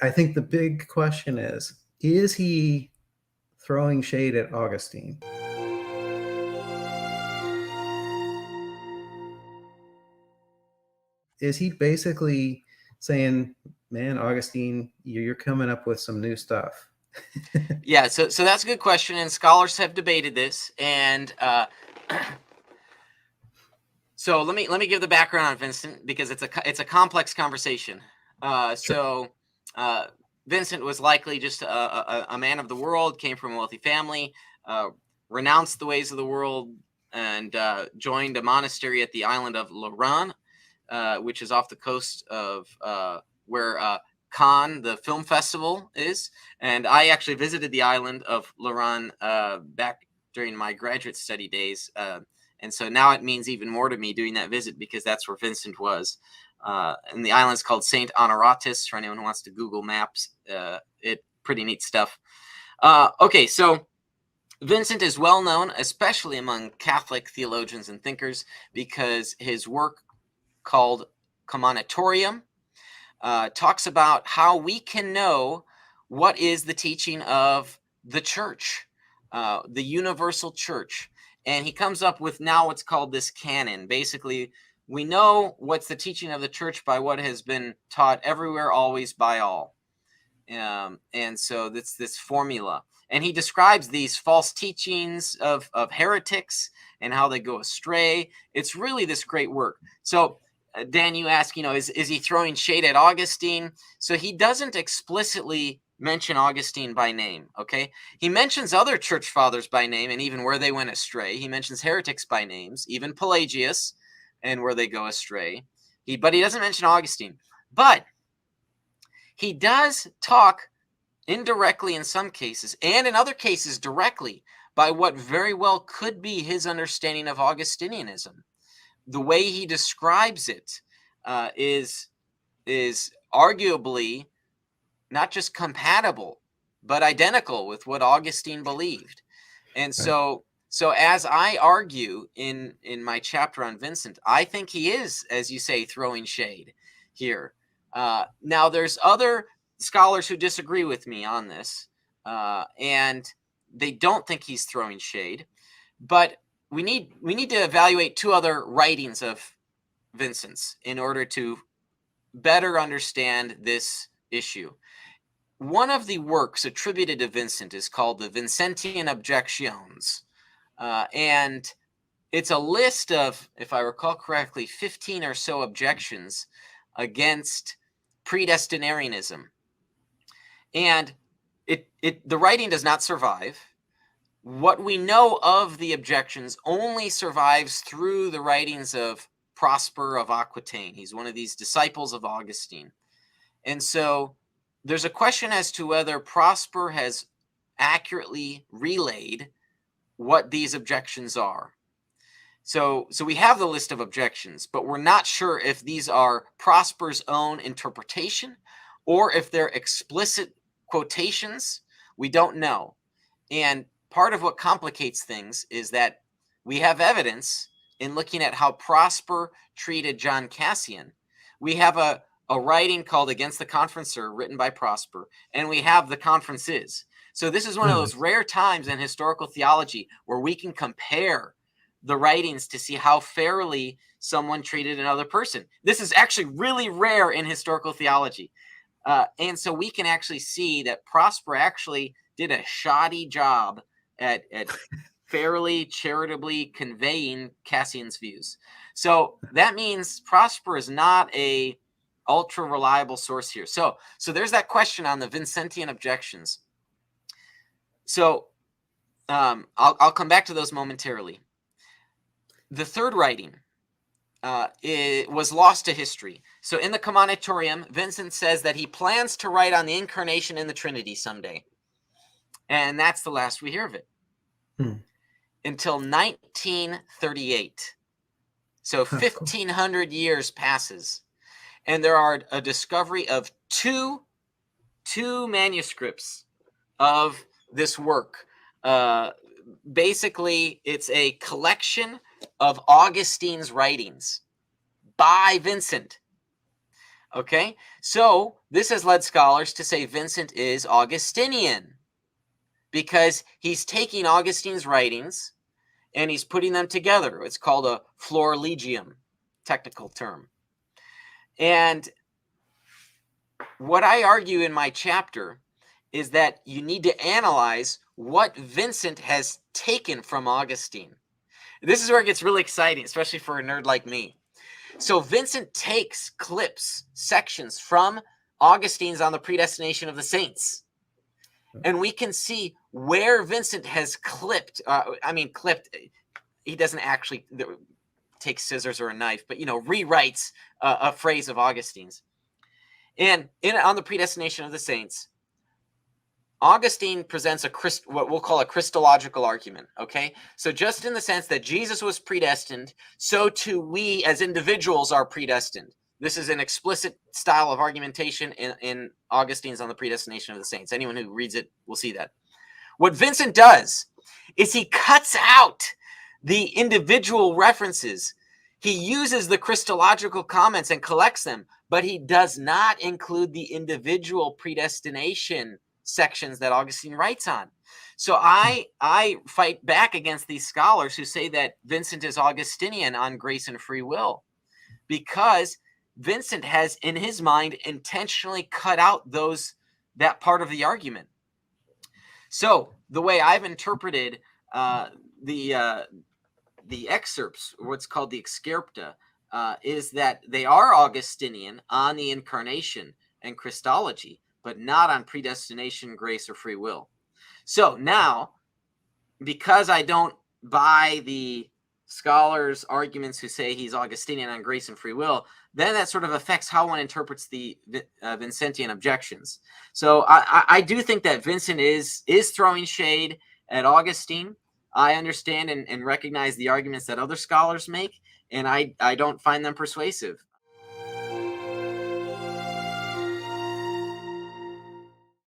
I think the big question is he throwing shade at Augustine? Is he basically saying, man, Augustine, you're coming up with some new stuff? Yeah, so that's a good question, and scholars have debated this. And so let me give the background on Vincent, because it's a complex conversation. Sure. Vincent was likely just a man of the world, came from a wealthy family, renounced the ways of the world, and joined a monastery at the island of Lerins, which is off the coast of where Cannes, the film festival, is. And I actually visited the island of Lerins back during my graduate study days. And so now it means even more to me doing that visit, because that's where Vincent was. And the island's called Saint Honoratus, for anyone who wants to Google Maps. Pretty neat stuff. Okay, so Vincent is well known, especially among Catholic theologians and thinkers, because his work called Commonitorium talks about how we can know what is the teaching of the church, the universal church. And he comes up with now what's called this canon. Basically, we know what's the teaching of the church by what has been taught everywhere, always, by all. And so that's this formula. And he describes these false teachings of heretics and how they go astray. It's really this great work. So Dan, you ask, is he throwing shade at Augustine? So he doesn't explicitly mention Augustine by name, okay? He mentions other church fathers by name and even where they went astray. He mentions heretics by names, even Pelagius, and where they go astray. But he doesn't mention Augustine. But he does talk indirectly in some cases, and in other cases directly, by what very well could be his understanding of Augustinianism. The way he describes it is arguably not just compatible, but identical with what Augustine believed. And so as I argue in my chapter on Vincent, I think he is, as you say, throwing shade here. Now, there's other scholars who disagree with me on this, and they don't think he's throwing shade. But we need to evaluate two other writings of Vincent's in order to better understand this issue. One of the works attributed to Vincent is called the Vincentian Objections, and it's a list of, if I recall correctly, 15 or so objections against predestinarianism. And the writing does not survive. What we know of the objections only survives through the writings of Prosper of Aquitaine. He's one of these disciples of Augustine. And so there's a question as to whether Prosper has accurately relayed what these objections are. So we have the list of objections, but we're not sure if these are Prosper's own interpretation or if they're explicit quotations. We don't know. And part of what complicates things is that we have evidence in looking at how Prosper treated John Cassian. We have a writing called Against the Conferencer written by Prosper, and we have the conferences. So this is one of those rare times in historical theology where we can compare the writings to see how fairly someone treated another person. This is actually really rare in historical theology. And so we can actually see that Prosper actually did a shoddy job at fairly charitably conveying Cassian's views. So that means Prosper is not a ultra reliable source here. So there's that question on the Vincentian objections. So I'll come back to those momentarily. The third writing it was lost to history. So in the Commonitorium, Vincent says that he plans to write on the incarnation in the Trinity someday. And that's the last we hear of it. Until 1938. So 1,500 years passes. And there are a discovery of two manuscripts of this work. Basically, it's a collection of Augustine's writings by Vincent. Okay, so this has led scholars to say Vincent is Augustinian because he's taking Augustine's writings and he's putting them together. It's called a florilegium, technical term. And what I argue in my chapter is that you need to analyze what Vincent has taken from Augustine. This is where it gets really exciting, especially for a nerd like me. So Vincent takes clips, sections from Augustine's On the Predestination of the Saints. And we can see where Vincent has clipped, he doesn't take scissors or a knife, but, rewrites a phrase of Augustine's. And On the Predestination of the Saints, Augustine presents what we'll call a Christological argument, okay? So just in the sense that Jesus was predestined, so too we as individuals are predestined. This is an explicit style of argumentation in Augustine's On the Predestination of the Saints. Anyone who reads it will see that. What Vincent does is he cuts out the individual references. He uses the Christological comments and collects them, but he does not include the individual predestination sections that Augustine writes on. So I fight back against these scholars who say that Vincent is Augustinian on grace and free will, because Vincent has in his mind intentionally cut out that part of the argument. So the way I've interpreted the excerpts, or what's called the excerpta, is that they are Augustinian on the incarnation and Christology, but not on predestination, grace, or free will. So now, because I don't buy the scholars' arguments who say he's Augustinian on grace and free will, then that sort of affects how one interprets the Vincentian objections. So I do think that Vincent is throwing shade at Augustine. I understand and recognize the arguments that other scholars make, and I don't find them persuasive.